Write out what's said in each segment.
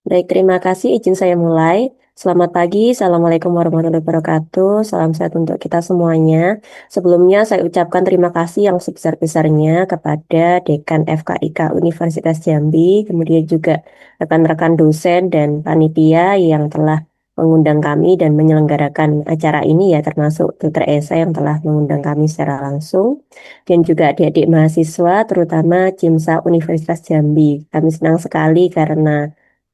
Baik, terima kasih. Izin saya mulai. Selamat pagi, Assalamualaikum warahmatullahi wabarakatuh. Salam sehat untuk kita semuanya. Sebelumnya saya ucapkan terima kasih yang sebesar-besarnya kepada Dekan FKIK Universitas Jambi, kemudian juga rekan-rekan dosen dan panitia yang telah mengundang kami dan menyelenggarakan acara ini ya, termasuk Dr. Esa yang telah mengundang kami secara langsung, dan juga adik-adik mahasiswa, terutama CIMSA Universitas Jambi. Kami senang sekali karena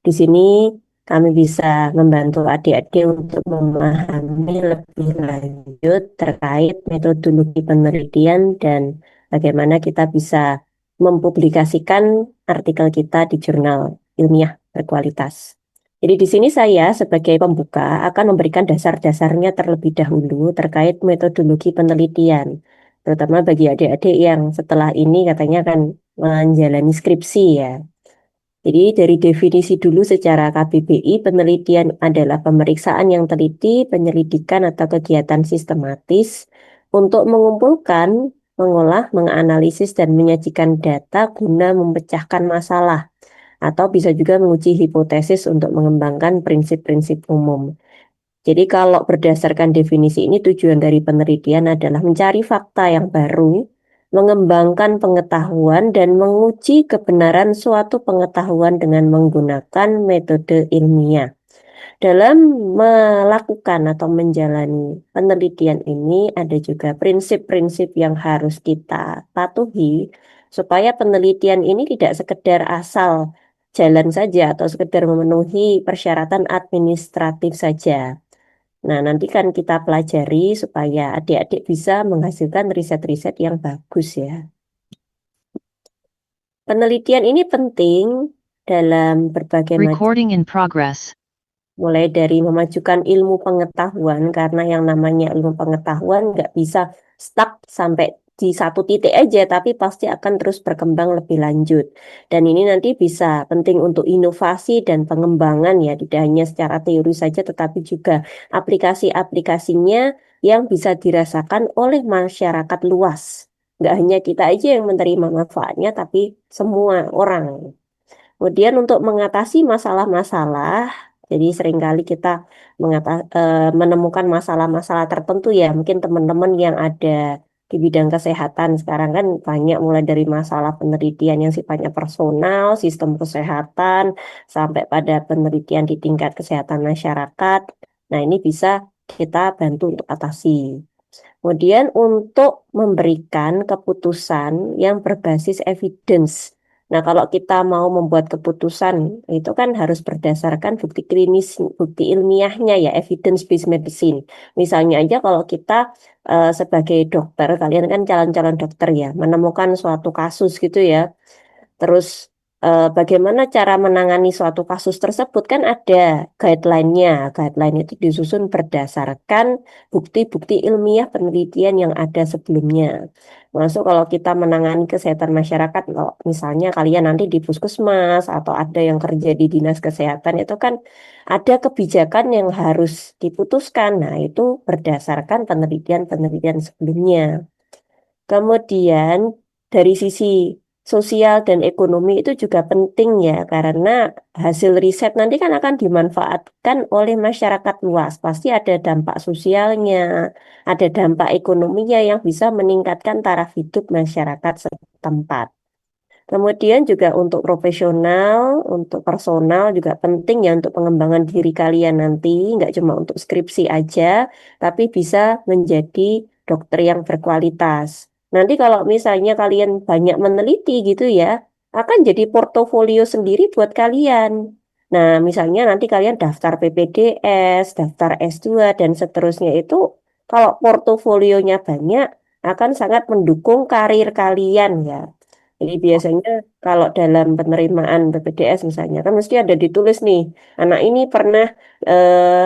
di sini kami bisa membantu adik-adik untuk memahami lebih lanjut terkait metodologi penelitian dan bagaimana kita bisa mempublikasikan artikel kita di jurnal ilmiah berkualitas. Jadi di sini saya sebagai pembuka akan memberikan dasar-dasarnya terlebih dahulu terkait metodologi penelitian, terutama bagi adik-adik yang setelah ini katanya akan menjalani skripsi ya. Jadi dari definisi dulu secara KBBI, penelitian adalah pemeriksaan yang teliti, penyelidikan atau kegiatan sistematis untuk mengumpulkan, mengolah, menganalisis, dan menyajikan data guna memecahkan masalah atau bisa juga menguji hipotesis untuk mengembangkan prinsip-prinsip umum. Jadi kalau berdasarkan definisi ini tujuan dari penelitian adalah mencari fakta yang baru, mengembangkan pengetahuan dan menguji kebenaran suatu pengetahuan dengan menggunakan metode ilmiah. Dalam melakukan atau menjalani penelitian ini ada juga prinsip-prinsip yang harus kita patuhi supaya penelitian ini tidak sekedar asal jalan saja atau sekedar memenuhi persyaratan administratif saja. Nah, nanti kan kita pelajari supaya adik-adik bisa menghasilkan riset-riset yang bagus ya. Penelitian ini penting dalam berbagai macam, Recording in progress. mulai dari memajukan ilmu pengetahuan, karena yang namanya ilmu pengetahuan nggak bisa stuck sampai di satu titik aja, tapi pasti akan terus berkembang lebih lanjut. Dan ini nanti bisa penting untuk inovasi dan pengembangan ya, tidak hanya secara teori saja, tetapi juga aplikasi-aplikasinya yang bisa dirasakan oleh masyarakat luas. Nggak hanya kita aja yang menerima manfaatnya, tapi semua orang. Kemudian untuk mengatasi masalah-masalah, jadi seringkali kita menemukan masalah-masalah tertentu ya, mungkin teman-teman yang ada di bidang kesehatan sekarang kan banyak mulai dari masalah penelitian yang sifatnya personal, sistem kesehatan, sampai pada penelitian di tingkat kesehatan masyarakat. Nah, ini bisa kita bantu untuk atasi. Kemudian untuk memberikan keputusan yang berbasis evidence. Nah, kalau kita mau membuat keputusan, itu kan harus berdasarkan bukti klinis, bukti ilmiahnya ya, evidence-based medicine. Misalnya aja kalau kita sebagai dokter, kalian kan calon-calon dokter ya, menemukan suatu kasus gitu ya, terus bagaimana cara menangani suatu kasus tersebut kan ada guideline-nya. Guideline itu disusun berdasarkan bukti-bukti ilmiah penelitian yang ada sebelumnya. Masuk kalau kita menangani kesehatan masyarakat, kalau misalnya kalian nanti di puskesmas atau ada yang kerja di dinas kesehatan itu kan ada kebijakan yang harus diputuskan. Nah, itu berdasarkan penelitian-penelitian sebelumnya. Kemudian dari sisi sosial dan ekonomi itu juga penting ya, karena hasil riset nanti kan akan dimanfaatkan oleh masyarakat luas. Pasti ada dampak sosialnya, ada dampak ekonominya yang bisa meningkatkan taraf hidup masyarakat setempat. Kemudian juga untuk profesional, untuk personal juga penting ya untuk pengembangan diri kalian nanti, nggak cuma untuk skripsi aja, tapi bisa menjadi dokter yang berkualitas. Nanti kalau misalnya kalian banyak meneliti gitu ya, akan jadi portofolio sendiri buat kalian. Nah, misalnya nanti kalian daftar PPDS, daftar S2, dan seterusnya itu, kalau portofolionya banyak, akan sangat mendukung karir kalian ya. Jadi biasanya kalau dalam penerimaan BPDS misalnya kan mesti ada ditulis nih, anak ini pernah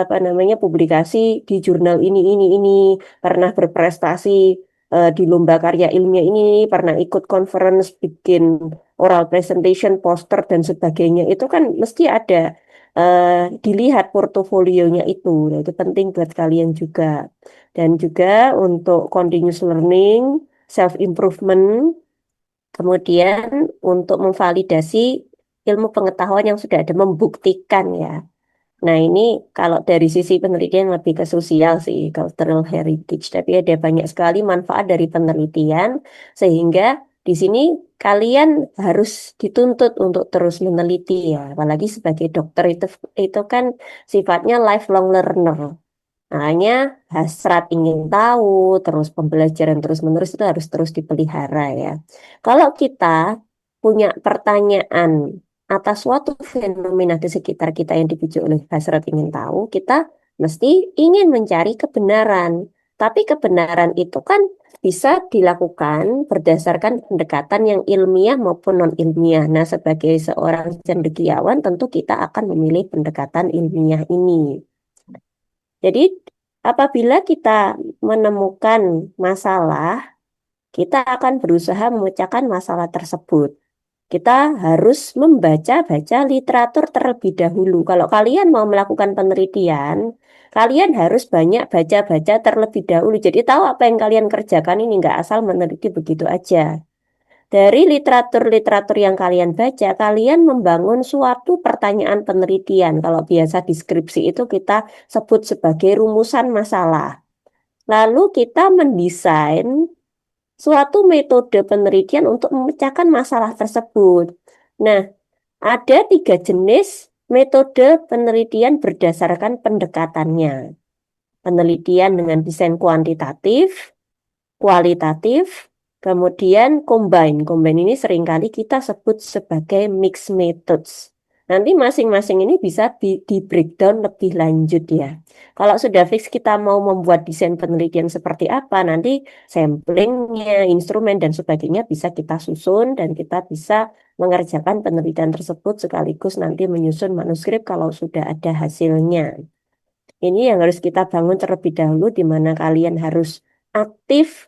apa namanya publikasi di jurnal ini, pernah berprestasi di lomba karya ilmiah ini, pernah ikut conference, bikin oral presentation, poster dan sebagainya. Itu kan mesti ada dilihat portofolionya itu. Nah, itu penting buat kalian juga. Dan juga untuk continuous learning, self improvement. Kemudian untuk memvalidasi ilmu pengetahuan yang sudah ada membuktikan ya. Nah, ini kalau dari sisi penelitian lebih ke sosial sih, cultural heritage. Tapi ada banyak sekali manfaat dari penelitian, sehingga di sini kalian harus dituntut untuk terus meneliti ya. Apalagi sebagai dokter itu kan sifatnya lifelong learner. Makanya hasrat ingin tahu, terus pembelajaran terus-menerus itu harus terus dipelihara ya. Kalau kita punya pertanyaan atas suatu fenomena di sekitar kita yang dipicu oleh hasrat ingin tahu, kita mesti ingin mencari kebenaran. Tapi kebenaran itu kan bisa dilakukan berdasarkan pendekatan yang ilmiah maupun non-ilmiah. Nah, sebagai seorang cendekiawan, tentu kita akan memilih pendekatan ilmiah ini. Jadi, apabila kita menemukan masalah, kita akan berusaha memecahkan masalah tersebut. Kita harus membaca-baca literatur terlebih dahulu. Kalau kalian mau melakukan penelitian, kalian harus banyak baca-baca terlebih dahulu. Jadi tahu apa yang kalian kerjakan ini, nggak asal meneliti begitu aja. Dari literatur-literatur yang kalian baca, kalian membangun suatu pertanyaan penelitian. Kalau biasa deskripsi itu kita sebut sebagai rumusan masalah. Lalu kita mendesain suatu metode penelitian untuk memecahkan masalah tersebut. Nah, ada 3 jenis metode penelitian berdasarkan pendekatannya. Penelitian dengan desain kuantitatif, kualitatif, kemudian combine. Combine ini seringkali kita sebut sebagai mixed methods. Nanti masing-masing ini bisa di breakdown lebih lanjut ya. Kalau sudah fix kita mau membuat desain penelitian seperti apa, nanti samplingnya, instrumen, dan sebagainya bisa kita susun dan kita bisa mengerjakan penelitian tersebut sekaligus nanti menyusun manuskrip kalau sudah ada hasilnya. Ini yang harus kita bangun terlebih dahulu, di mana kalian harus aktif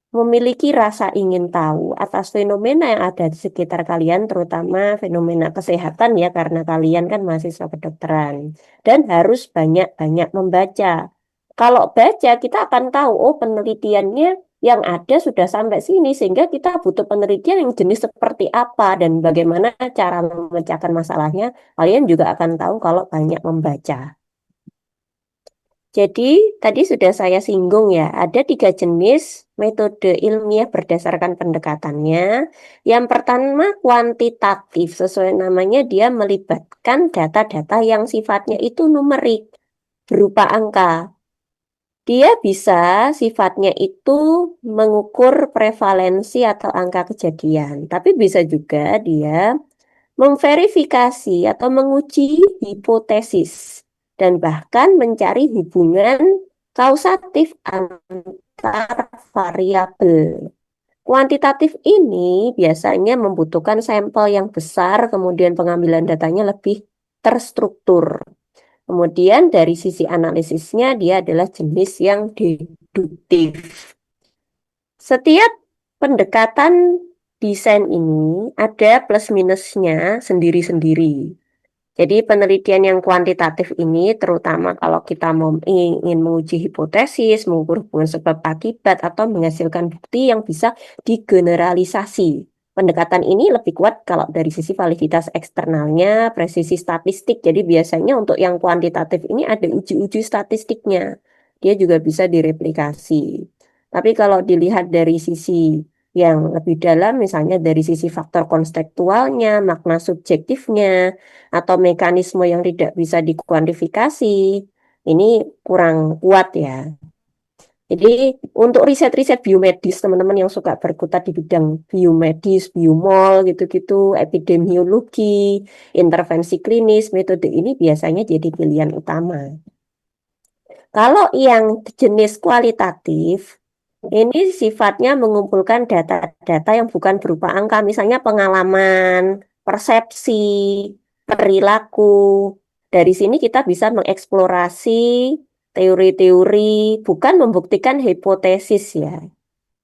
memiliki rasa ingin tahu atas fenomena yang ada di sekitar kalian, terutama fenomena kesehatan ya, karena kalian kan mahasiswa kedokteran. Dan harus banyak-banyak membaca. Kalau baca, kita akan tahu, oh penelitiannya yang ada sudah sampai sini, sehingga kita butuh penelitian yang jenis seperti apa, dan bagaimana cara memecahkan masalahnya, kalian juga akan tahu kalau banyak membaca. Jadi, tadi sudah saya singgung ya, ada 3 jenis metode ilmiah berdasarkan pendekatannya. Yang pertama kuantitatif, sesuai namanya dia melibatkan data-data yang sifatnya itu numerik, berupa angka. Dia bisa sifatnya itu mengukur prevalensi atau angka kejadian, tapi bisa juga dia memverifikasi atau menguji hipotesis dan bahkan mencari hubungan kausatif antar variabel. Kuantitatif ini biasanya membutuhkan sampel yang besar, kemudian pengambilan datanya lebih terstruktur. Kemudian dari sisi analisisnya dia adalah jenis yang deduktif. Setiap pendekatan desain ini ada plus minusnya sendiri-sendiri. Jadi penelitian yang kuantitatif ini terutama kalau kita mau ingin menguji hipotesis, mengukur hubungan sebab akibat atau menghasilkan bukti yang bisa digeneralisasi. Pendekatan ini lebih kuat kalau dari sisi validitas eksternalnya, presisi statistik. Jadi biasanya untuk yang kuantitatif ini ada uji-uji statistiknya. Dia juga bisa direplikasi. Tapi kalau dilihat dari sisi yang lebih dalam, misalnya dari sisi faktor konstektualnya, makna subjektifnya, atau mekanisme yang tidak bisa dikuantifikasi, ini kurang kuat ya. Jadi untuk riset-riset biomedis, teman-teman yang suka berkutat di bidang biomedis, biomol gitu-gitu, epidemiologi, intervensi klinis, metode ini biasanya jadi pilihan utama. Kalau yang jenis kualitatif, ini sifatnya mengumpulkan data-data yang bukan berupa angka, misalnya pengalaman, persepsi, perilaku. Dari sini kita bisa mengeksplorasi teori-teori, bukan membuktikan hipotesis ya.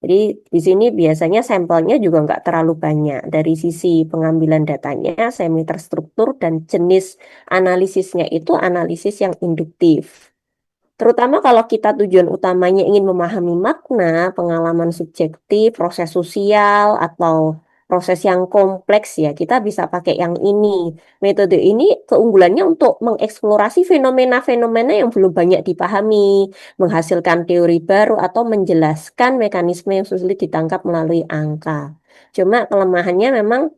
Jadi di sini biasanya sampelnya juga nggak terlalu banyak. Dari sisi pengambilan datanya semi terstruktur dan jenis analisisnya itu analisis yang induktif. Terutama kalau kita tujuan utamanya ingin memahami makna, pengalaman subjektif, proses sosial, atau proses yang kompleks ya, kita bisa pakai yang ini. Metode ini keunggulannya untuk mengeksplorasi fenomena-fenomena yang belum banyak dipahami, menghasilkan teori baru atau menjelaskan mekanisme yang sulit ditangkap melalui angka. Cuma kelemahannya memang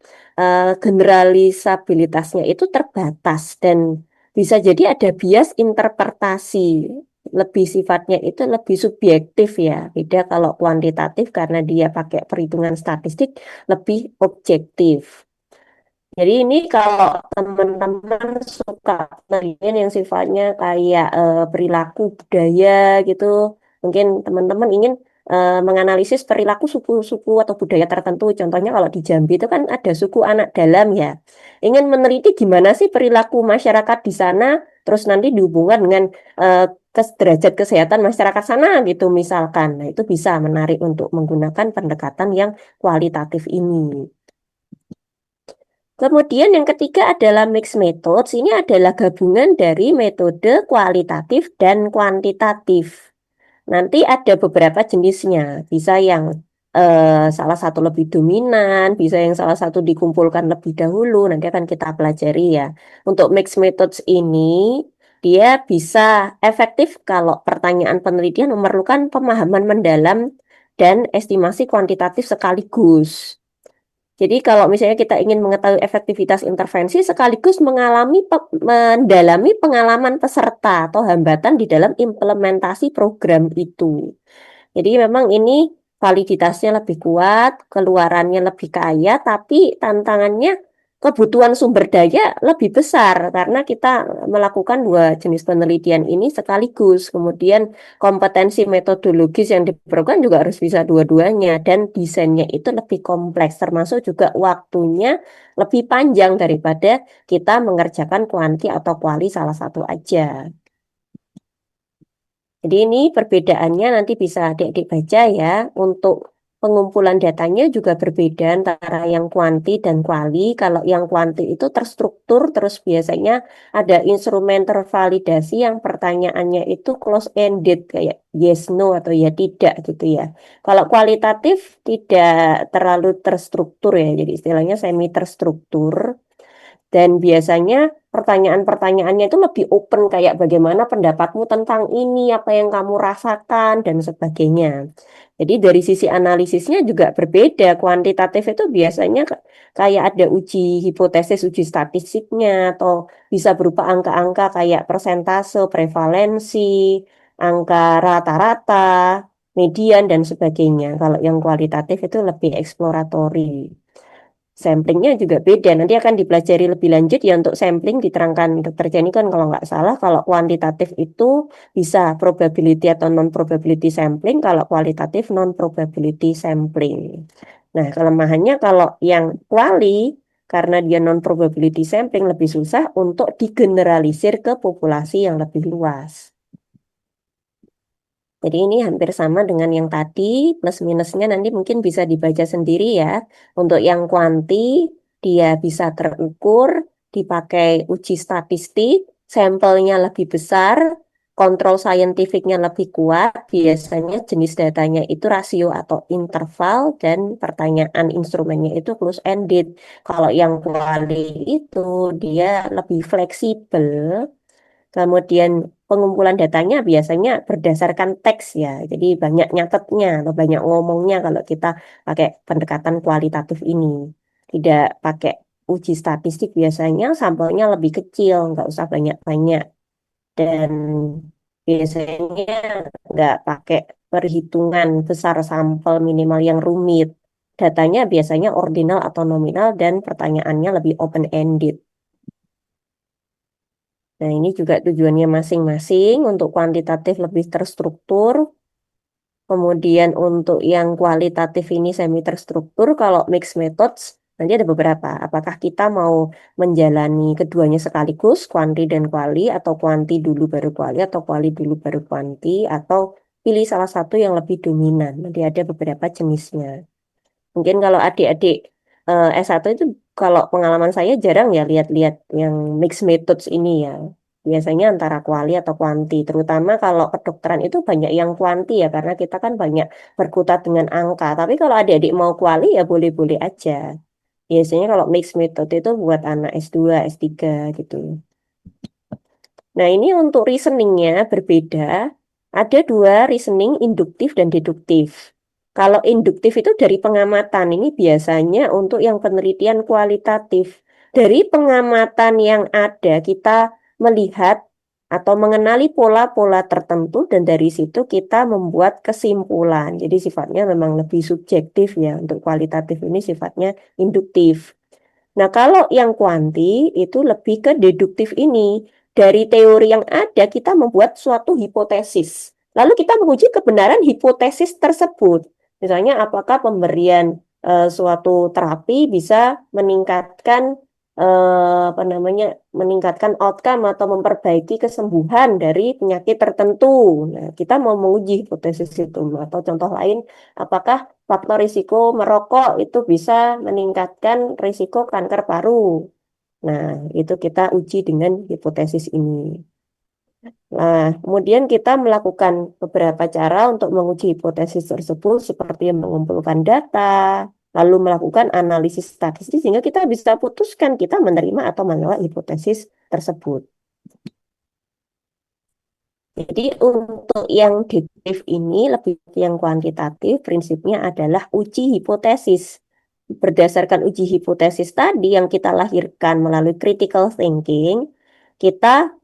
generalisabilitasnya itu terbatas dan bisa jadi ada bias interpretasi, lebih sifatnya itu lebih subjektif ya. Beda kalau kuantitatif karena dia pakai perhitungan statistik lebih objektif. Jadi ini kalau teman-teman suka penelitian yang sifatnya kayak perilaku budaya gitu, mungkin teman-teman ingin menganalisis perilaku suku-suku atau budaya tertentu. Contohnya kalau di Jambi itu kan ada suku anak dalam ya. Ingin meneliti gimana sih perilaku masyarakat di sana, terus nanti dihubungkan dengan eh, derajat kesehatan masyarakat sana gitu misalkan. Nah, itu bisa menarik untuk menggunakan pendekatan yang kualitatif ini. Kemudian yang ketiga adalah mixed methods. Ini adalah gabungan dari metode kualitatif dan kuantitatif. Nanti ada beberapa jenisnya. Bisa yang salah satu lebih dominan, bisa yang salah satu dikumpulkan lebih dahulu. Nanti akan kita pelajari ya. Untuk mixed methods ini, dia bisa efektif kalau pertanyaan penelitian memerlukan pemahaman mendalam dan estimasi kuantitatif sekaligus. Jadi kalau misalnya kita ingin mengetahui efektivitas intervensi sekaligus mendalami pengalaman peserta atau hambatan di dalam implementasi program itu. Jadi memang ini validitasnya lebih kuat, keluarannya lebih kaya, tapi tantangannya kebutuhan sumber daya lebih besar karena kita melakukan dua jenis penelitian ini sekaligus. Kemudian kompetensi metodologis yang diperlukan juga harus bisa dua-duanya dan desainnya itu lebih kompleks, termasuk juga waktunya lebih panjang daripada kita mengerjakan kuanti atau kuali salah satu aja. Jadi ini perbedaannya nanti bisa adik-adik baca ya. Untuk pengumpulan datanya juga berbeda antara yang kuanti dan kuali. Kalau yang kuanti itu terstruktur, terus biasanya ada instrumen tervalidasi yang pertanyaannya itu close-ended, kayak yes, no, atau ya tidak gitu ya. Kalau kualitatif tidak terlalu terstruktur ya, jadi istilahnya semi terstruktur. Dan biasanya pertanyaan-pertanyaannya itu lebih open kayak bagaimana pendapatmu tentang ini, apa yang kamu rasakan, dan sebagainya. Jadi dari sisi analisisnya juga berbeda. Kuantitatif itu biasanya kayak ada uji hipotesis, uji statistiknya, atau bisa berupa angka-angka kayak persentase, prevalensi, angka rata-rata, median, dan sebagainya. Kalau yang kualitatif itu lebih eksploratory. Samplingnya juga beda. Nanti akan dipelajari lebih lanjut ya untuk sampling diterangkan Dokter Jenny kan kalau nggak salah. Kalau kuantitatif itu bisa probability atau non-probability sampling. Kalau kualitatif non-probability sampling. Nah, kelemahannya kalau yang kuali, karena dia non-probability sampling lebih susah untuk digeneralisir ke populasi yang lebih luas. Jadi ini hampir sama dengan yang tadi, plus minusnya nanti mungkin bisa dibaca sendiri ya. Untuk yang kuanti, dia bisa terukur, dipakai uji statistik, sampelnya lebih besar, kontrol saintifiknya lebih kuat, biasanya jenis datanya itu rasio atau interval, dan pertanyaan instrumennya itu close-ended. Kalau yang kuali itu, dia lebih fleksibel. Kemudian pengumpulan datanya biasanya berdasarkan teks ya. Jadi banyak nyatetnya atau banyak ngomongnya kalau kita pakai pendekatan kualitatif ini. Tidak pakai uji statistik biasanya sampelnya lebih kecil, nggak usah banyak-banyak. Dan biasanya nggak pakai perhitungan besar sampel minimal yang rumit. Datanya biasanya ordinal atau nominal dan pertanyaannya lebih open-ended. Nah, ini juga tujuannya masing-masing. Untuk kuantitatif lebih terstruktur. Kemudian untuk yang kualitatif ini semi terstruktur. Kalau mixed methods, nanti ada beberapa. Apakah kita mau menjalani keduanya sekaligus, kuanti dan kuali, atau kuanti dulu baru kuali, atau kuali dulu baru kuanti, atau pilih salah satu yang lebih dominan. Nanti ada beberapa jenisnya. Mungkin kalau adik-adik S1 itu, kalau pengalaman saya jarang ya lihat-lihat yang mixed methods ini ya. biasanya antara kuali atau kuanti. Terutama kalau kedokteran itu banyak yang kuanti ya, karena kita kan banyak berkutat dengan angka. Tapi kalau adik-adik mau kuali ya boleh-boleh aja. Biasanya kalau mixed method itu buat anak S2, S3 gitu. Nah, ini untuk reasoningnya berbeda. Ada dua reasoning, induktif dan deduktif. Kalau induktif itu dari pengamatan, ini biasanya untuk yang penelitian kualitatif. Dari pengamatan yang ada, kita melihat atau mengenali pola-pola tertentu dan dari situ kita membuat kesimpulan. Jadi sifatnya memang lebih subjektif ya, untuk kualitatif ini sifatnya induktif. Nah, kalau yang kuanti itu lebih ke deduktif ini. Dari teori yang ada, kita membuat suatu hipotesis. Lalu kita menguji kebenaran hipotesis tersebut. Misalnya, apakah pemberian suatu terapi bisa meningkatkan apa namanya, meningkatkan outcome atau memperbaiki kesembuhan dari penyakit tertentu. Nah, kita mau menguji hipotesis itu. Atau contoh lain, apakah faktor risiko merokok itu bisa meningkatkan risiko kanker paru. Nah, itu kita uji dengan hipotesis ini. Nah, kemudian kita melakukan beberapa cara untuk menguji hipotesis tersebut, seperti mengumpulkan data, lalu melakukan analisis statistik, sehingga kita bisa putuskan kita menerima atau menolak hipotesis tersebut. Jadi untuk yang deduktif ini lebih yang kuantitatif, prinsipnya adalah uji hipotesis. Berdasarkan uji hipotesis tadi yang kita lahirkan melalui critical thinking, kita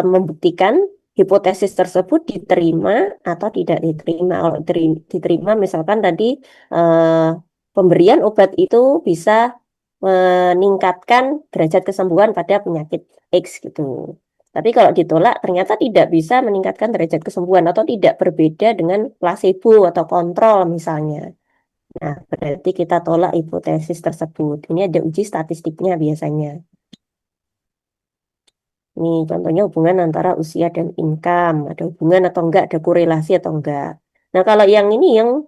membuktikan hipotesis tersebut diterima atau tidak diterima. Kalau diterima, misalkan tadi eh, pemberian obat itu bisa meningkatkan derajat kesembuhan pada penyakit X gitu. Tapi kalau ditolak, ternyata tidak bisa meningkatkan derajat kesembuhan atau tidak berbeda dengan placebo atau kontrol misalnya. Nah, berarti kita tolak hipotesis tersebut. Ini ada uji statistiknya biasanya. Ini contohnya hubungan antara usia dan income. Ada hubungan atau enggak, ada korelasi atau enggak. Nah, kalau yang ini yang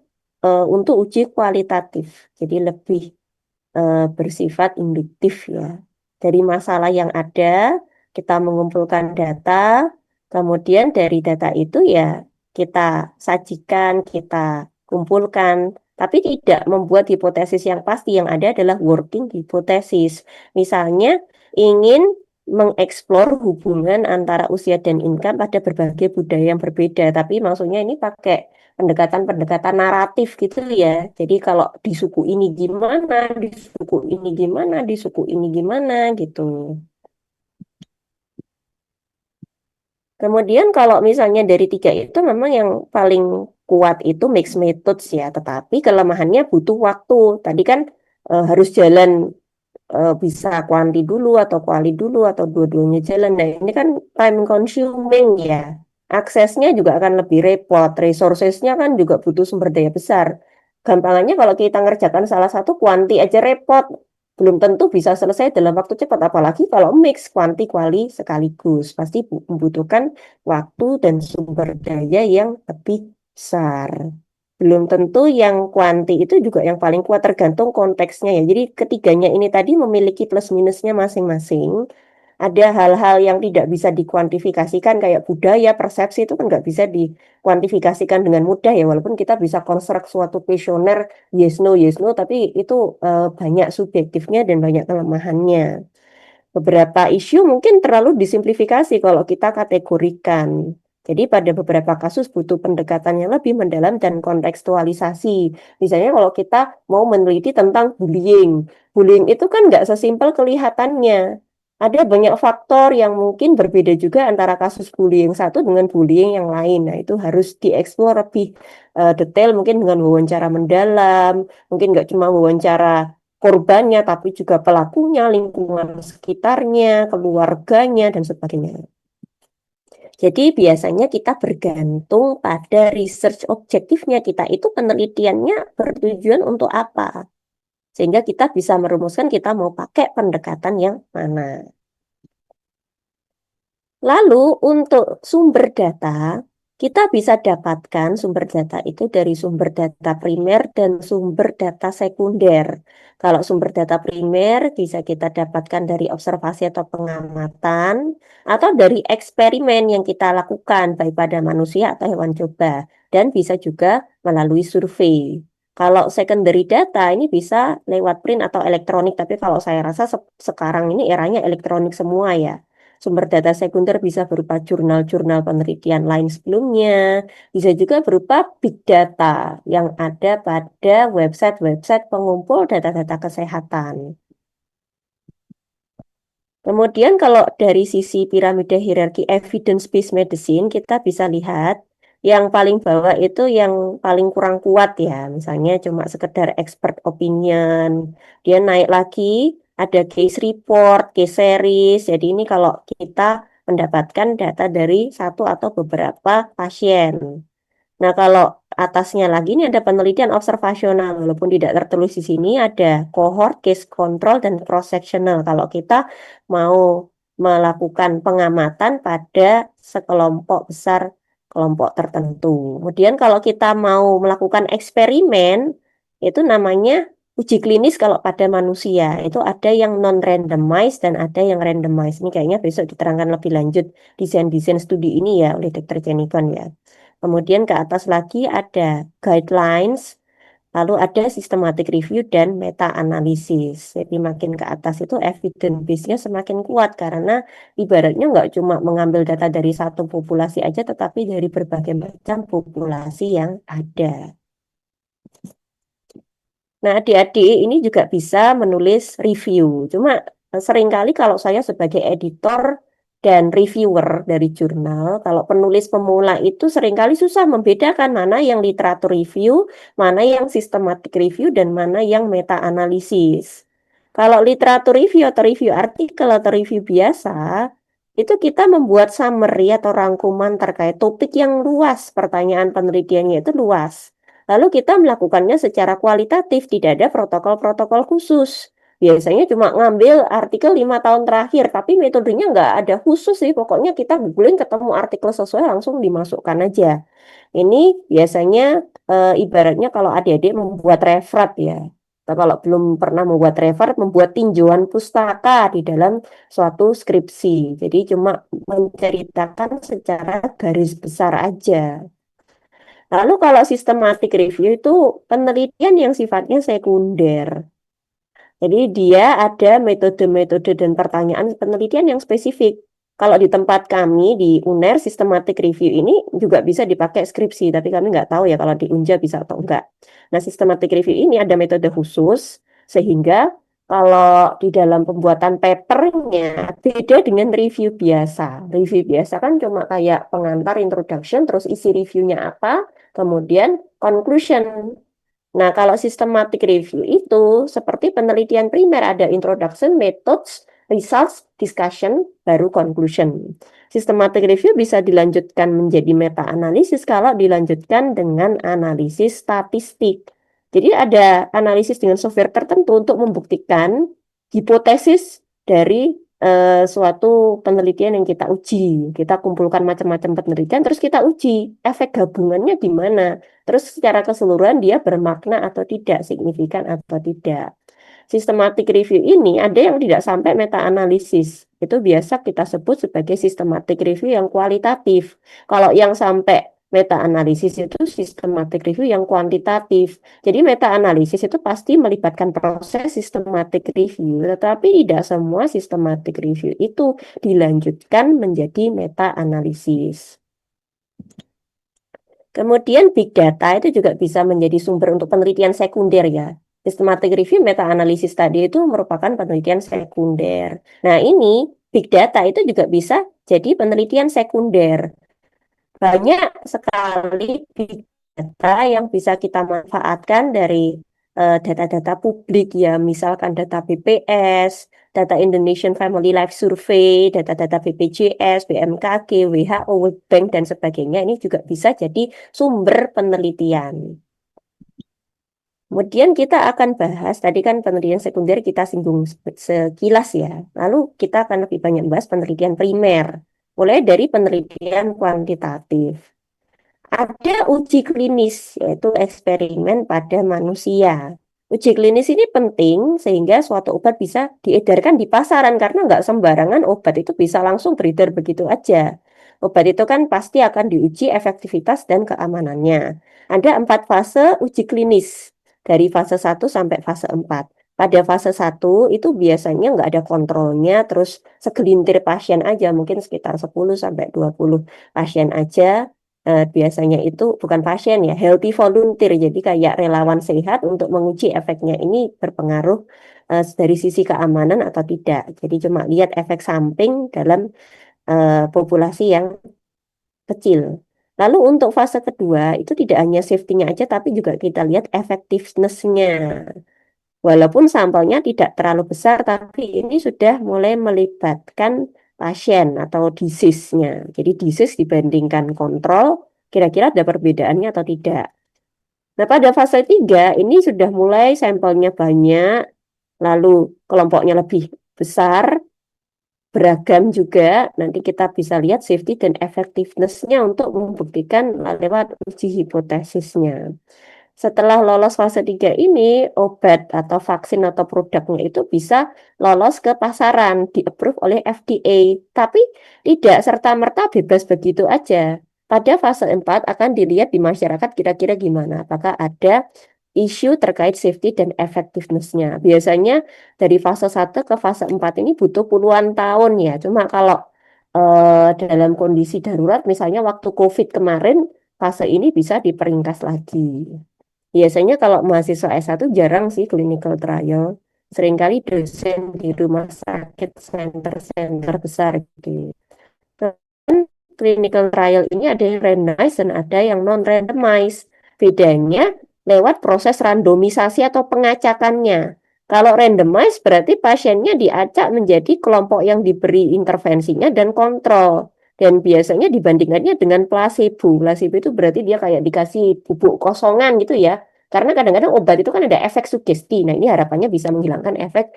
untuk uji kualitatif. Jadi lebih bersifat induktif ya. Dari masalah yang ada, kita mengumpulkan data, kemudian dari data itu ya kita sajikan, kita kumpulkan, tapi tidak membuat hipotesis yang pasti. Yang ada adalah working hipotesis. Misalnya ingin mengeksplor hubungan antara usia dan income pada berbagai budaya yang berbeda, tapi maksudnya ini pakai pendekatan-pendekatan naratif gitu ya. Jadi kalau di suku ini gimana, di suku ini gimana, di suku ini gimana gitu. Kemudian kalau misalnya dari tiga itu memang yang paling kuat itu mixed methods ya, tetapi kelemahannya butuh waktu. Tadi kan harus jalan bisa kuanti dulu atau kuali dulu atau dua-duanya jalan. Nah, ini kan time consuming ya. Aksesnya juga akan lebih repot, resourcesnya kan juga butuh sumber daya besar. Gampangannya kalau kita ngerjakan salah satu kuanti aja repot, belum tentu bisa selesai dalam waktu cepat. Apalagi kalau mix kuanti kuali sekaligus, pasti membutuhkan waktu dan sumber daya yang lebih besar. Belum tentu yang kuanti itu juga yang paling kuat, tergantung konteksnya ya. Jadi ketiganya ini tadi memiliki plus minusnya masing-masing. Ada hal-hal yang tidak bisa dikuantifikasikan kayak budaya, persepsi itu kan nggak bisa dikuantifikasikan dengan mudah ya. Walaupun kita bisa konstruk suatu kuesioner yes no, tapi itu banyak subjektifnya dan banyak kelemahannya. Beberapa isu mungkin terlalu disimplifikasi kalau kita kategorikan. Jadi pada beberapa kasus butuh pendekatan yang lebih mendalam dan kontekstualisasi. Misalnya kalau kita mau meneliti tentang bullying. Bullying itu kan nggak sesimpel kelihatannya. Ada banyak faktor yang mungkin berbeda juga antara kasus bullying satu dengan bullying yang lain. Nah, itu harus dieksplor lebih detail mungkin dengan wawancara mendalam. Mungkin nggak cuma wawancara korbannya, tapi juga pelakunya, lingkungan sekitarnya, keluarganya, dan sebagainya. Jadi biasanya kita bergantung pada research objektifnya kita itu penelitiannya bertujuan untuk apa. Sehingga kita bisa merumuskan kita mau pakai pendekatan yang mana. Lalu untuk sumber data, Kita bisa dapatkan sumber data itu dari sumber data primer dan sumber data sekunder. Kalau sumber data primer bisa kita dapatkan dari observasi atau pengamatan, atau dari eksperimen yang kita lakukan, baik pada manusia atau hewan coba, dan bisa juga melalui survei. Kalau secondary data ini bisa lewat print atau elektronik, tapi kalau saya rasa sekarang ini eranya elektronik semua ya. Sumber data sekunder bisa berupa jurnal-jurnal penelitian lain sebelumnya, bisa juga berupa big data yang ada pada website-website pengumpul data-data kesehatan. Kemudian kalau dari sisi piramida hierarki evidence-based medicine, kita bisa lihat yang paling bawah itu yang paling kurang kuat ya. Misalnya cuma sekedar expert opinion. Dia naik lagi, ada case report, case series. Jadi ini kalau kita mendapatkan data dari satu atau beberapa pasien. Nah, kalau atasnya lagi ini ada penelitian observasional, walaupun tidak tertulis di sini ada cohort, case control, dan cross-sectional. Kalau kita mau melakukan pengamatan pada sekelompok besar kelompok tertentu. Kemudian kalau kita mau melakukan eksperimen, itu namanya uji klinis kalau pada manusia. Itu ada yang non-randomized dan ada yang randomized. Ini kayaknya besok diterangkan lebih lanjut desain-desain studi ini ya oleh Dr. Jenikon ya. Kemudian ke atas lagi ada guidelines, lalu ada systematic review dan meta-analisis. Jadi makin ke atas itu evidence base-nya semakin kuat karena ibaratnya nggak cuma mengambil data dari satu populasi aja, tetapi dari berbagai macam populasi yang ada. Nah, adik-adik ini juga bisa menulis review. Cuma seringkali kalau saya sebagai editor dan reviewer dari jurnal, kalau penulis pemula itu seringkali susah membedakan mana yang literatur review, mana yang systematic review, dan mana yang meta-analisis. Kalau literatur review atau review artikel atau review biasa, itu kita membuat summary atau rangkuman terkait topik yang luas, pertanyaan penelitiannya itu luas. Lalu kita melakukannya secara kualitatif, tidak ada protokol-protokol khusus. Biasanya cuma ngambil artikel 5 tahun terakhir, tapi metodenya nggak ada khusus sih. Pokoknya kita googling ketemu artikel sesuai langsung dimasukkan aja. Ini biasanya ibaratnya kalau adik-adik membuat referat ya. Atau kalau belum pernah membuat referat, membuat tinjauan pustaka di dalam suatu skripsi. Jadi cuma menceritakan secara garis besar aja. Lalu kalau systematic review itu penelitian yang sifatnya sekunder. Jadi dia ada metode-metode dan pertanyaan penelitian yang spesifik. Kalau di tempat kami di UNER, systematic review ini juga bisa dipakai skripsi, tapi kami nggak tahu ya kalau di UNJA bisa atau enggak. Nah, systematic review ini ada metode khusus, sehingga kalau di dalam pembuatan papernya beda dengan review biasa. Review biasa kan cuma kayak pengantar introduction, terus isi reviewnya apa, kemudian conclusion. Nah, kalau systematic review itu seperti penelitian primer ada introduction, methods, results, discussion, baru conclusion. Systematic review bisa dilanjutkan menjadi meta-analisis kalau dilanjutkan dengan analisis statistik. Jadi ada analisis dengan software tertentu untuk membuktikan hipotesis dari suatu penelitian yang kita uji. Kita kumpulkan macam-macam penelitian, terus kita uji efek gabungannya di mana. Terus secara keseluruhan dia bermakna atau tidak, signifikan atau tidak. Systematic review ini ada yang tidak sampai meta-analisis. Itu biasa kita sebut sebagai systematic review yang kualitatif. Kalau yang sampai meta-analisis itu systematic review yang kuantitatif. Jadi meta-analisis itu pasti melibatkan proses systematic review, tetapi tidak semua systematic review itu dilanjutkan menjadi meta-analisis. Kemudian big data itu juga bisa menjadi sumber untuk penelitian sekunder ya. Systematic review meta-analisis tadi itu merupakan penelitian sekunder. Nah, ini big data itu juga bisa jadi penelitian sekunder. Banyak sekali big data yang bisa kita manfaatkan dari data-data publik ya, misalkan data BPS, data Indonesian Family Life Survey, data-data BPJS, BMKG, WHO, World Bank, dan sebagainya. Ini juga bisa jadi sumber penelitian. Kemudian kita akan bahas, tadi kan penelitian sekunder kita singgung sekilas ya. Lalu kita akan lebih banyak bahas penelitian primer. Mulai dari penelitian kuantitatif. Ada uji klinis, yaitu eksperimen pada manusia. Uji klinis ini penting sehingga suatu obat bisa diedarkan di pasaran karena nggak sembarangan obat itu bisa langsung beredar begitu aja. Obat itu kan pasti akan diuji efektivitas dan keamanannya. Ada 4 fase uji klinis dari fase 1 sampai fase 4. Pada fase 1 itu biasanya nggak ada kontrolnya, terus segelintir pasien aja, mungkin sekitar 10 sampai 20 pasien aja. Biasanya itu bukan pasien ya, healthy volunteer. Jadi kayak relawan sehat untuk menguji efeknya ini berpengaruh dari sisi keamanan atau tidak. Jadi cuma lihat efek samping dalam populasi yang kecil. Lalu untuk fase kedua itu tidak hanya safety-nya aja, tapi juga kita lihat effectiveness-nya. Walaupun sampelnya tidak terlalu besar, tapi ini sudah mulai melibatkan pasien atau disease-nya. Jadi disease dibandingkan kontrol, kira-kira ada perbedaannya atau tidak. Nah, pada fase 3 ini sudah mulai sampelnya banyak, lalu kelompoknya lebih besar, beragam juga. Nanti kita bisa lihat safety dan effectiveness-nya untuk membuktikan lewat uji hipotesisnya. Setelah lolos fase 3 ini, obat atau vaksin atau produknya itu bisa lolos ke pasaran, di-approve oleh FDA. Tapi tidak serta-merta bebas begitu aja. Pada fase 4 akan dilihat di masyarakat kira-kira gimana. Apakah ada isu terkait safety dan effectiveness-nya. Biasanya dari fase 1 ke fase 4 ini butuh puluhan tahun ya. Cuma kalau dalam kondisi darurat, misalnya waktu COVID kemarin, fase ini bisa diperingkas lagi. Biasanya kalau mahasiswa S1 jarang sih clinical trial. Seringkali dosen di rumah sakit, center-center besar gitu. Dan clinical trial ini ada yang randomized dan ada yang non-randomized. Bedanya lewat proses randomisasi atau pengacakannya. Kalau randomized berarti pasiennya diacak menjadi kelompok yang diberi intervensinya dan kontrol. Dan biasanya dibandingkannya dengan placebo. Placebo itu berarti dia kayak dikasih bubuk kosongan gitu ya. Karena kadang-kadang obat itu kan ada efek sugesti. Nah, ini harapannya bisa menghilangkan efek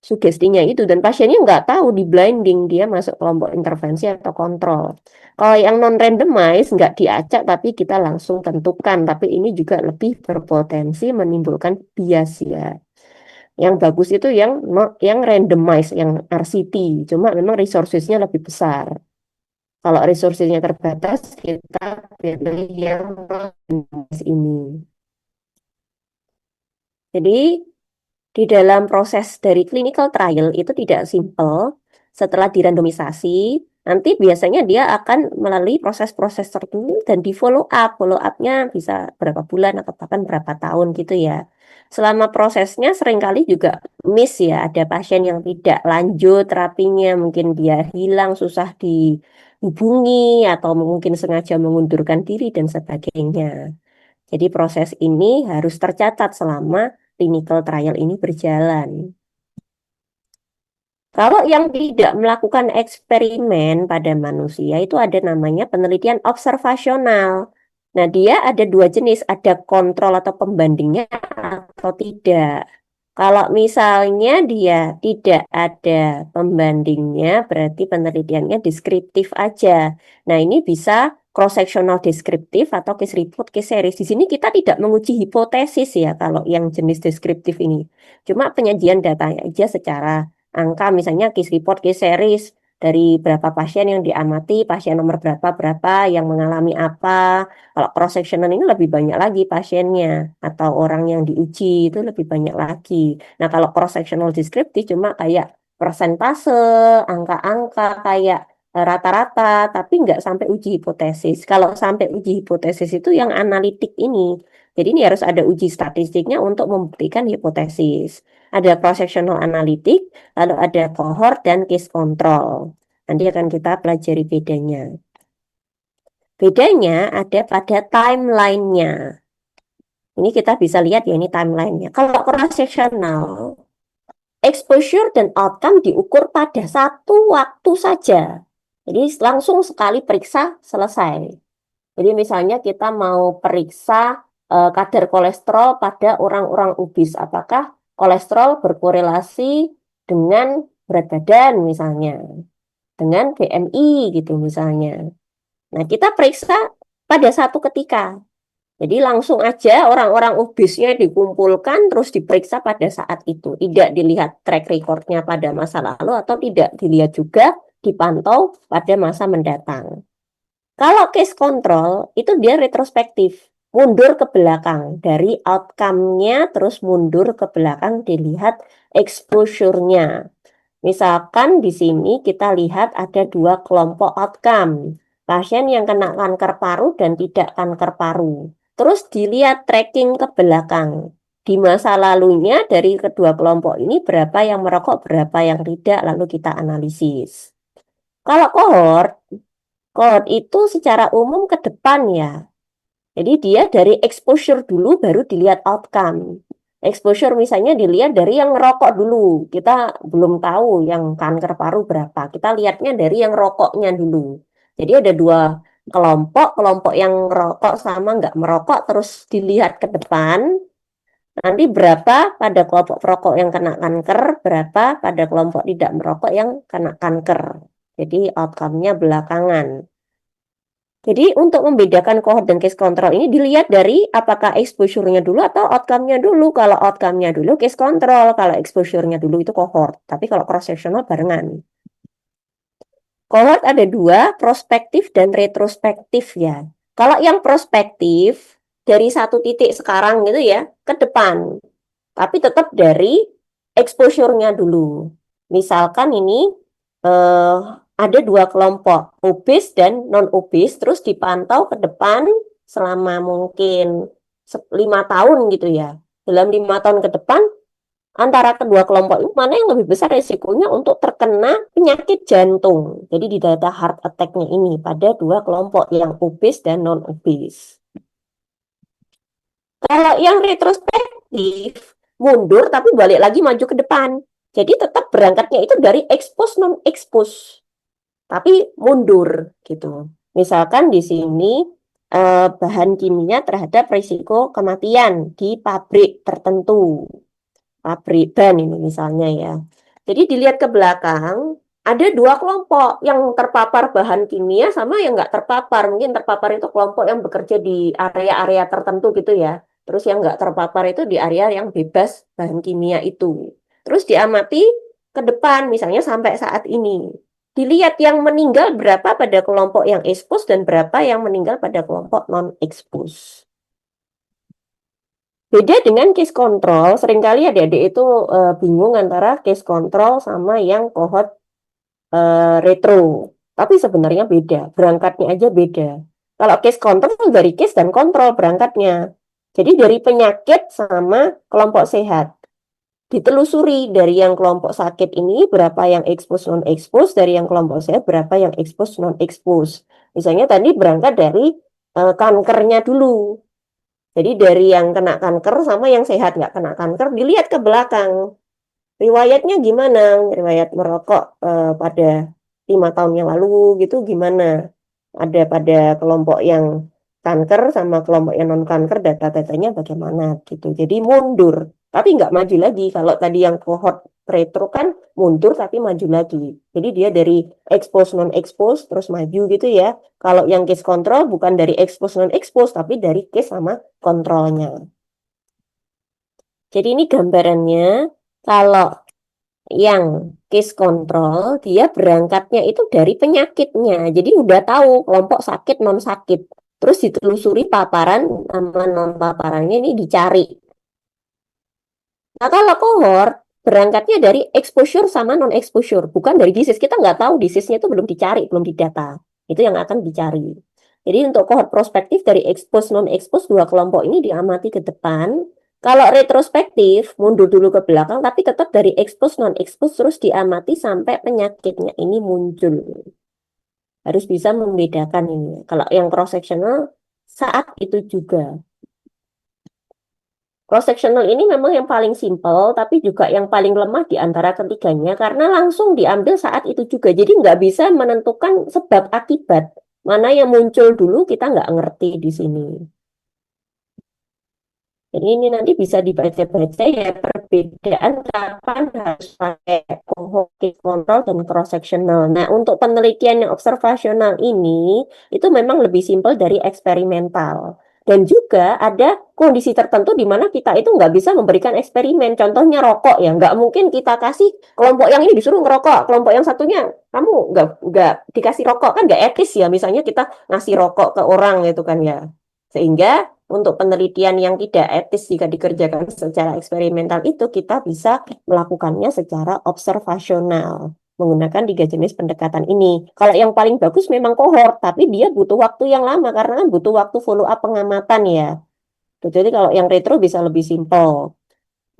sugestinya itu. Dan pasiennya nggak tahu di blinding dia masuk kelompok intervensi atau kontrol. Kalau yang non-randomized nggak diacak tapi kita langsung tentukan. Tapi ini juga lebih berpotensi menimbulkan bias ya. Yang bagus itu yang randomized, yang RCT. Cuma memang resourcesnya lebih besar. Kalau resourcesnya terbatas, kita pilih yang non-randomized ini. Jadi di dalam proses dari clinical trial itu tidak simple. Setelah dirandomisasi, nanti biasanya dia akan melalui proses-proses tertentu dan di follow up. Follow up-nya bisa berapa bulan atau bahkan berapa tahun gitu ya. Selama prosesnya seringkali juga miss ya. Ada pasien yang tidak lanjut terapinya, mungkin dia hilang, susah dihubungi, atau mungkin sengaja mengundurkan diri dan sebagainya. Jadi proses ini harus tercatat selama clinical trial ini berjalan. Kalau yang tidak melakukan eksperimen pada manusia itu ada namanya penelitian observasional. Nah, dia ada 2 jenis, ada kontrol atau pembandingnya atau tidak. Kalau misalnya dia tidak ada pembandingnya, berarti penelitiannya deskriptif aja. Nah, ini bisa cross-sectional deskriptif atau case report, case series. Di sini kita tidak menguji hipotesis ya kalau yang jenis deskriptif ini. Cuma penyajian data aja secara angka, misalnya case report, case series dari berapa pasien yang diamati, pasien nomor berapa yang mengalami apa. Kalau cross sectional ini lebih banyak lagi pasiennya atau orang yang diuji itu lebih banyak lagi. Nah, kalau cross sectional deskriptif cuma kayak persentase, angka-angka kayak rata-rata, tapi nggak sampai uji hipotesis. Kalau sampai uji hipotesis itu yang analitik ini. Jadi ini harus ada uji statistiknya untuk membuktikan hipotesis. Ada cross-sectional analitik, lalu ada cohort dan case control. Nanti akan kita pelajari bedanya. Bedanya ada pada timeline-nya. Ini kita bisa lihat ya, ini timeline-nya. Kalau cross-sectional, exposure dan outcome diukur pada satu waktu saja. Jadi langsung sekali periksa, selesai. Jadi misalnya kita mau periksa kadar kolesterol pada orang-orang obes. Apakah kolesterol berkorelasi dengan berat badan misalnya, dengan BMI gitu misalnya. Nah, kita periksa pada satu ketika. Jadi langsung aja orang-orang obesnya dikumpulkan terus diperiksa pada saat itu. Tidak dilihat track recordnya pada masa lalu atau tidak dilihat juga dipantau pada masa mendatang. Kalau case control itu dia retrospektif, mundur ke belakang dari outcome-nya terus mundur ke belakang dilihat exposure-nya. Misalkan di sini kita lihat ada dua kelompok outcome, pasien yang kena kanker paru dan tidak kanker paru. Terus dilihat tracking ke belakang. Di masa lalunya dari kedua kelompok ini berapa yang merokok, berapa yang tidak, lalu kita analisis. Kalau cohort itu secara umum ke depan ya. Jadi dia dari exposure dulu baru dilihat outcome. Exposure misalnya dilihat dari yang ngerokok dulu. Kita belum tahu yang kanker paru berapa. Kita lihatnya dari yang rokoknya dulu. Jadi ada dua kelompok. Kelompok yang ngerokok sama nggak merokok terus dilihat ke depan. Nanti berapa pada kelompok perokok yang kena kanker, berapa pada kelompok tidak merokok yang kena kanker. Jadi outcome-nya belakangan. Jadi untuk membedakan cohort dan case control ini dilihat dari apakah exposure-nya dulu atau outcome-nya dulu. Kalau outcome-nya dulu case control, kalau exposure-nya dulu itu cohort. Tapi kalau cross-sectional barengan. Cohort ada dua, prospektif dan retrospektif ya. Kalau yang prospektif dari satu titik sekarang gitu ya ke depan. Tapi tetap dari exposure-nya dulu. Misalkan ini ada dua kelompok, obes dan non-obes, terus dipantau ke depan selama mungkin 5 tahun gitu ya. Dalam 5 tahun ke depan, antara kedua kelompok ini mana yang lebih besar resikonya untuk terkena penyakit jantung. Jadi di data heart attack-nya ini pada dua kelompok yang obes dan non-obes. Kalau yang retrospektif, mundur tapi balik lagi maju ke depan. Jadi tetap berangkatnya itu dari expose non-expose, tapi mundur gitu. Misalkan di sini bahan kimia terhadap risiko kematian di pabrik tertentu, pabrik ban ini misalnya ya. Jadi dilihat ke belakang, ada dua kelompok yang terpapar bahan kimia sama yang nggak terpapar. Mungkin terpapar itu kelompok yang bekerja di area-area tertentu gitu ya. Terus yang nggak terpapar itu di area yang bebas bahan kimia itu. Terus diamati ke depan, misalnya sampai saat ini. Dilihat yang meninggal berapa pada kelompok yang expose dan berapa yang meninggal pada kelompok non-expose. Beda dengan case control, seringkali adik-adik itu bingung antara case control sama yang cohort retro. Tapi sebenarnya beda, berangkatnya aja beda. Kalau case control dari case dan kontrol berangkatnya. Jadi dari penyakit sama kelompok sehat. Ditelusuri dari yang kelompok sakit ini berapa yang expose non-expose, dari yang kelompok sehat berapa yang expose non-expose. Misalnya tadi berangkat dari kankernya dulu. Jadi dari yang kena kanker sama yang sehat nggak kena kanker dilihat ke belakang. Riwayatnya gimana? Riwayat merokok pada 5 tahun yang lalu gitu gimana? Ada pada kelompok yang kanker sama kelompok yang non kanker data-datanya bagaimana gitu. Jadi mundur, tapi nggak maju lagi. Kalau tadi yang cohort retro kan mundur tapi maju lagi. Jadi dia dari expose non expose terus maju gitu ya. Kalau yang case control bukan dari expose non expose tapi dari case sama kontrolnya. Jadi ini gambarannya kalau yang case control dia berangkatnya itu dari penyakitnya. Jadi udah tahu kelompok sakit non sakit. Terus ditelusuri paparan sama non paparannya ini dicari. Nah kalau cohort berangkatnya dari exposure sama non exposure, bukan dari disease. Kita nggak tahu disease-nya itu belum dicari, belum didata. Itu yang akan dicari. Jadi untuk cohort prospektif dari expose non expose dua kelompok ini diamati ke depan. Kalau retrospektif, mundur dulu ke belakang, tapi tetap dari expose non-expose terus diamati sampai penyakitnya ini muncul. Harus bisa membedakan ini. Kalau yang cross-sectional, saat itu juga. Cross-sectional ini memang yang paling simple, tapi juga yang paling lemah di antara ketiganya, karena langsung diambil saat itu juga. Jadi nggak bisa menentukan sebab akibat. Mana yang muncul dulu, kita nggak ngerti di sini. Jadi ini nanti bisa dibaca-baca ya perbedaan kapan harus pakai cohort, case control, dan cross sectional. Nah, untuk penelitian yang observasional ini itu memang lebih simpel dari eksperimental. Dan juga ada kondisi tertentu di mana kita itu nggak bisa memberikan eksperimen. Contohnya rokok ya, nggak mungkin kita kasih kelompok yang ini disuruh ngerokok, kelompok yang satunya kamu nggak dikasih rokok, kan nggak etis ya. Misalnya kita ngasih rokok ke orang gitu kan ya. Sehingga untuk penelitian yang tidak etis jika dikerjakan secara eksperimental itu kita bisa melakukannya secara observasional menggunakan 3 jenis pendekatan ini. Kalau yang paling bagus memang kohort, tapi dia butuh waktu yang lama karena kan butuh waktu follow up pengamatan ya. Jadi kalau yang retro bisa lebih simpel.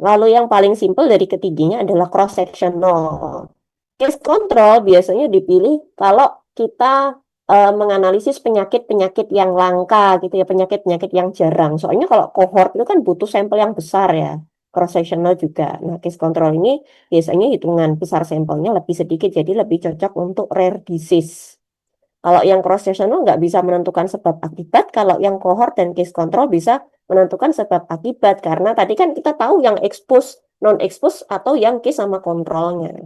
Lalu yang paling simpel dari ketiganya adalah cross sectional. Case control biasanya dipilih kalau kita menganalisis penyakit-penyakit yang langka gitu ya, penyakit-penyakit yang jarang. Soalnya kalau cohort itu kan butuh sampel yang besar ya, cross sectional juga. Nah, case control ini biasanya hitungan besar sampelnya lebih sedikit, jadi lebih cocok untuk rare disease. Kalau yang cross sectional nggak bisa menentukan sebab akibat, kalau yang cohort dan case control bisa menentukan sebab akibat karena tadi kan kita tahu yang expose, non expose atau yang case sama kontrolnya.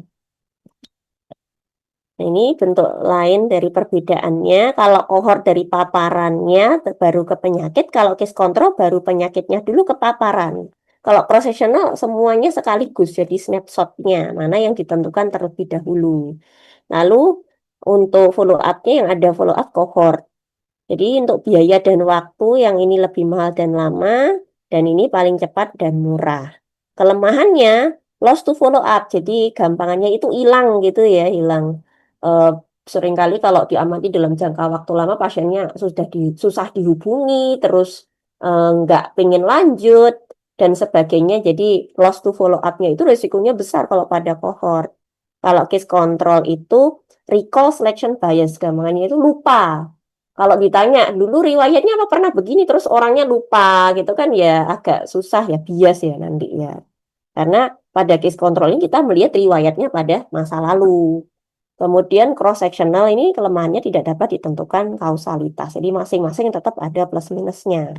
Nah, ini bentuk lain dari perbedaannya. Kalau kohort dari paparannya baru ke penyakit, kalau case control baru penyakitnya dulu ke paparan. Kalau profesional semuanya sekaligus jadi snapshotnya, mana yang ditentukan terlebih dahulu. Lalu untuk follow up-nya yang ada follow up kohort. Jadi untuk biaya dan waktu yang ini lebih mahal dan lama, dan ini paling cepat dan murah. Kelemahannya, lost to follow up, jadi gampangannya itu hilang gitu ya, hilang. Eh, Seringkali kalau diamati dalam jangka waktu lama, pasiennya susah dihubungi, terus nggak pengen lanjut, dan sebagainya. Jadi lost to follow up-nya itu risikonya besar kalau pada cohort. Kalau case control itu recall selection bias, gampangannya itu lupa. Kalau ditanya dulu riwayatnya apa pernah begini terus orangnya lupa gitu kan ya agak susah ya bias ya nanti ya. Karena pada case control ini kita melihat riwayatnya pada masa lalu. Kemudian cross sectional ini kelemahannya tidak dapat ditentukan kausalitas. Jadi masing-masing tetap ada plus minusnya.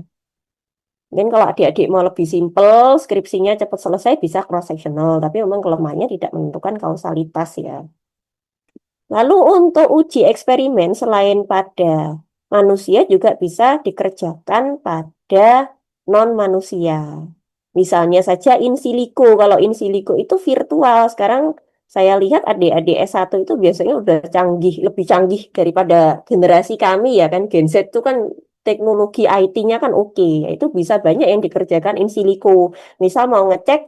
Mungkin kalau adik-adik mau lebih simpel, skripsinya cepat selesai bisa cross sectional, tapi memang kelemahannya tidak menentukan kausalitas ya. Lalu untuk uji eksperimen selain pada manusia juga bisa dikerjakan pada non-manusia. Misalnya saja in silico. Kalau in silico itu virtual. Sekarang saya lihat adik-adik S1 itu biasanya udah canggih, lebih canggih daripada generasi kami ya kan. Gen Z itu kan teknologi IT-nya kan oke. Itu bisa banyak yang dikerjakan in silico. Misal mau ngecek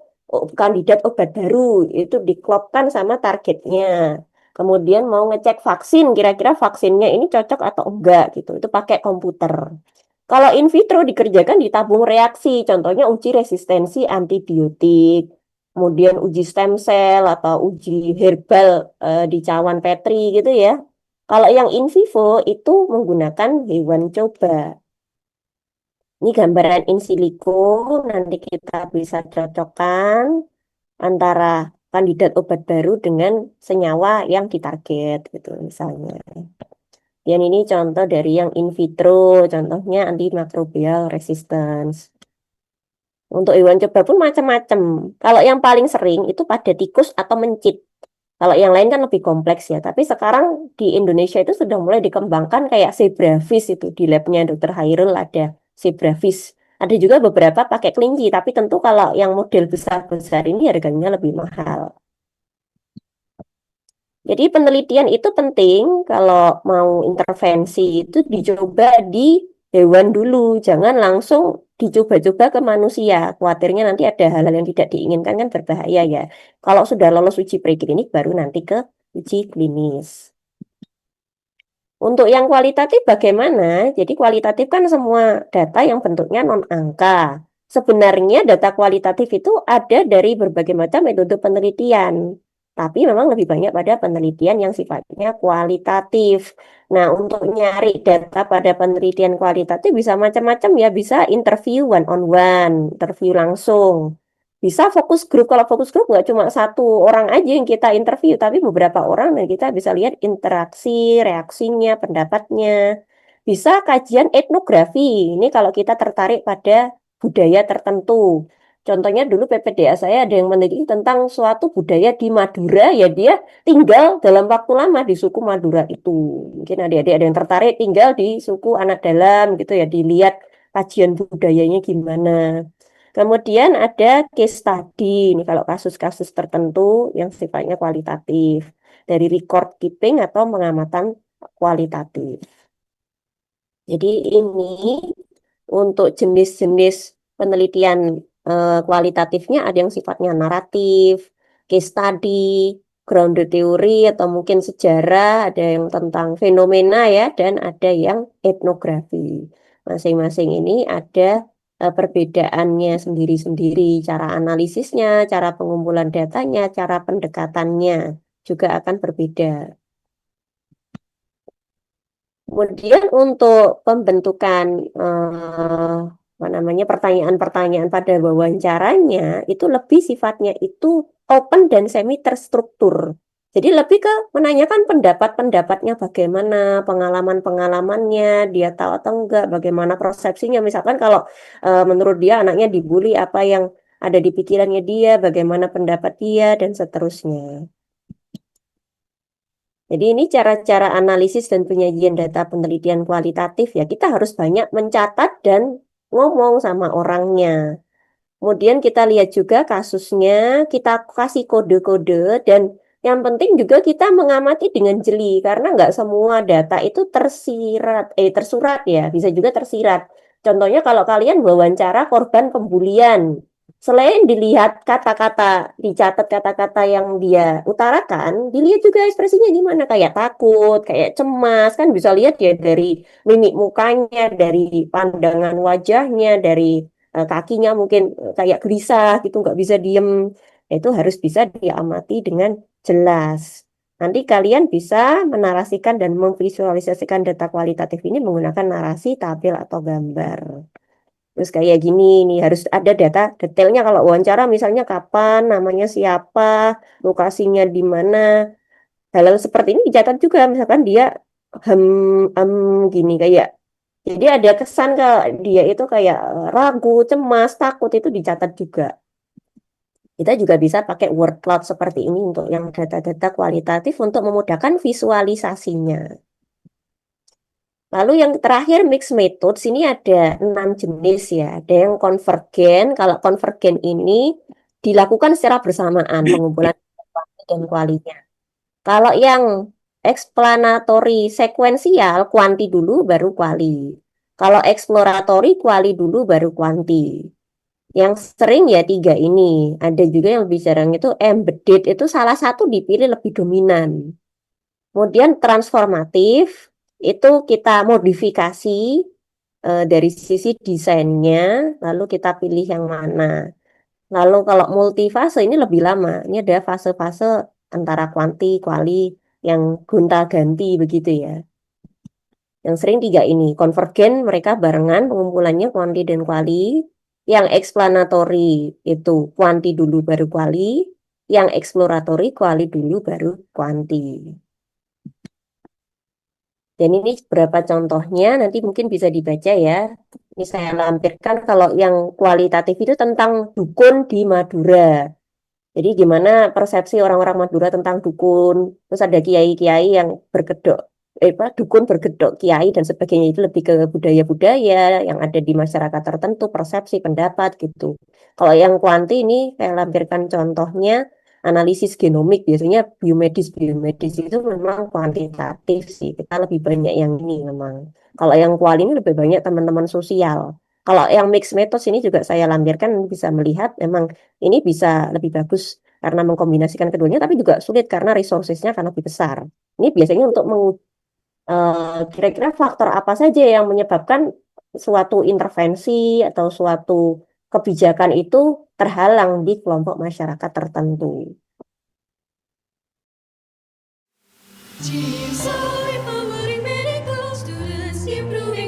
kandidat obat baru, itu diklopkan sama targetnya. Kemudian mau ngecek vaksin, kira-kira vaksinnya ini cocok atau enggak gitu. Itu pakai komputer. Kalau in vitro dikerjakan di tabung reaksi, contohnya uji resistensi antibiotik, kemudian uji stem cell atau uji herbal di cawan Petri gitu ya. Kalau yang in vivo itu menggunakan hewan coba. Ini gambaran in silico, nanti kita bisa cocokkan antara kandidat obat baru dengan senyawa yang ditarget gitu misalnya. Dan ini contoh dari yang in vitro, contohnya antimicrobial resistance. Untuk hewan coba pun macam-macam. Kalau yang paling sering itu pada tikus atau mencit. Kalau yang lain kan lebih kompleks ya. Tapi sekarang di Indonesia itu sudah mulai dikembangkan kayak zebrafish itu di labnya Dr. Hairul ada zebrafish. Ada juga beberapa pakai kelinci, tapi tentu kalau yang model besar-besar ini harganya lebih mahal. Jadi penelitian itu penting kalau mau intervensi itu dicoba di hewan dulu, jangan langsung dicoba-coba ke manusia. Khawatirnya nanti ada hal-hal yang tidak diinginkan kan berbahaya ya. Kalau sudah lolos uji preklinik baru nanti ke uji klinis. Untuk yang kualitatif bagaimana? Jadi kualitatif kan semua data yang bentuknya non-angka. Sebenarnya data kualitatif itu ada dari berbagai macam metode penelitian. Tapi memang lebih banyak pada penelitian yang sifatnya kualitatif. Nah, untuk nyari data pada penelitian kualitatif bisa macam-macam ya. Bisa interview one on one, interview langsung. Bisa fokus grup. Kalau fokus grup nggak cuma satu orang aja yang kita interview, tapi beberapa orang dan kita bisa lihat interaksi, reaksinya, pendapatnya. Bisa kajian etnografi. Ini kalau kita tertarik pada budaya tertentu. Contohnya dulu PPDA saya ada yang meneliti tentang suatu budaya di Madura, ya dia tinggal dalam waktu lama di suku Madura itu. Mungkin adik-adik ada yang tertarik tinggal di suku Anak Dalam gitu ya, dilihat kajian budayanya gimana. Kemudian ada case study, ini kalau kasus-kasus tertentu yang sifatnya kualitatif, dari record keeping atau pengamatan kualitatif. Jadi ini untuk jenis-jenis penelitian kualitatifnya ada yang sifatnya naratif, case study, grounded theory, atau mungkin sejarah, ada yang tentang fenomena ya, dan ada yang etnografi. Masing-masing ini ada perbedaannya sendiri-sendiri, cara analisisnya, cara pengumpulan datanya, cara pendekatannya juga akan berbeda. Kemudian untuk pembentukan apa namanya pertanyaan-pertanyaan pada wawancaranya itu lebih sifatnya itu open dan semi terstruktur. Jadi lebih ke menanyakan pendapat-pendapatnya bagaimana, pengalaman-pengalamannya, dia tahu atau enggak, bagaimana persepsinya. Misalkan kalau menurut dia anaknya dibully, apa yang ada di pikirannya dia, bagaimana pendapat dia, dan seterusnya. Jadi ini cara-cara analisis dan penyajian data penelitian kualitatif ya kita harus banyak mencatat dan ngomong sama orangnya. Kemudian kita lihat juga kasusnya, kita kasih kode-kode dan yang penting juga kita mengamati dengan jeli karena nggak semua data itu tersurat ya, bisa juga tersirat. Contohnya kalau kalian wawancara korban pembulian, selain dilihat kata-kata, dicatat kata-kata yang dia utarakan, dilihat juga ekspresinya gimana, kayak takut, kayak cemas, kan bisa lihat ya dari mimik mukanya, dari pandangan wajahnya, dari kakinya mungkin kayak gelisah gitu, nggak bisa diem. Itu harus bisa diamati dengan jelas. Nanti kalian bisa menarasikan dan memvisualisasikan data kualitatif ini menggunakan narasi, tabel, atau gambar. Terus kayak gini nih harus ada data detailnya kalau wawancara misalnya kapan, namanya siapa, lokasinya di mana. Hal-hal seperti ini dicatat juga misalkan dia hem em gini kayak jadi ada kesan ke dia itu kayak ragu, cemas, takut itu dicatat juga. Kita juga bisa pakai word cloud seperti ini untuk yang data-data kualitatif untuk memudahkan visualisasinya. Lalu yang terakhir mixed method, sini ada 6 jenis ya. Ada yang konvergen. Kalau konvergen ini dilakukan secara bersamaan pengumpulan kuanti dan kualinya. Kalau yang explanatory sekuensial, kuanti dulu baru kuali. Kalau exploratory, kuali dulu baru kuanti. Yang sering ya 3 ini. Ada juga yang lebih jarang itu embedded, itu salah satu dipilih lebih dominan. Kemudian transformatif, itu kita modifikasi dari sisi desainnya, lalu kita pilih yang mana. Lalu kalau multifase ini lebih lama. Ini ada fase-fase antara kuanti, kuali, yang gonta-ganti begitu ya. Yang sering 3 ini. Konvergen mereka barengan pengumpulannya kuanti dan kuali. Yang explanatory itu kuanti dulu baru kuali. Yang exploratory kuali dulu baru kuanti. Dan ini beberapa contohnya, nanti mungkin bisa dibaca ya. Ini saya lampirkan kalau yang kualitatif itu tentang dukun di Madura. Jadi gimana persepsi orang-orang Madura tentang dukun. Terus ada kiai-kiai yang berkedok, dukun berkedok kiai dan sebagainya. Itu lebih ke budaya-budaya yang ada di masyarakat tertentu, persepsi, pendapat gitu. Kalau yang kuanti ini saya lampirkan contohnya analisis genomik, biasanya biomedis itu memang kuantitatif sih. Kita lebih banyak yang ini memang. Kalau yang kuali ini lebih banyak teman-teman sosial. Kalau yang mixed methods ini juga saya lampirkan bisa melihat memang ini bisa lebih bagus karena mengkombinasikan keduanya, tapi juga sulit karena resourcesnya akan lebih besar. Ini biasanya untuk kira-kira faktor apa saja yang menyebabkan suatu intervensi atau suatu kebijakan itu terhalang di kelompok masyarakat tertentu. Empowering medical students, improving